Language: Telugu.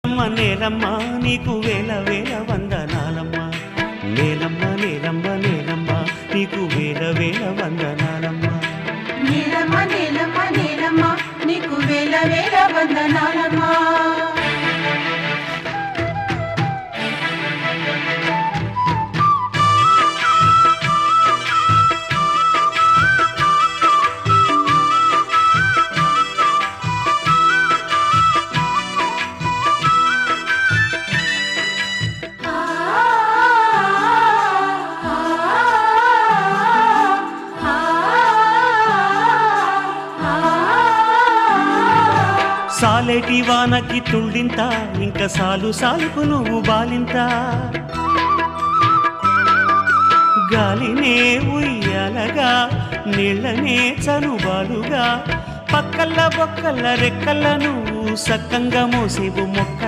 నేలమ్మ నీకు వేల వేల వందనాలమ్మ నేలమ్మ నేలమ్మ నేలమ్మ నీకు వేల వేల వందనాలమ్మ నేలమ్మ నేలమ్మ నేలమ్మ నీకు వేల వేల వందనాలమ్మ సాలేటి వానకి తుళ్ళింత ఇంక సాలు సాలుకు నువ్వు బాలింత గాలినే ఉయ్యాలగా నీళ్ళనే చనుబాలుగా పక్కల్ల బొక్కల్ల రెక్కల్ల నువ్వు సక్కంగా మోసేవు మొక్కల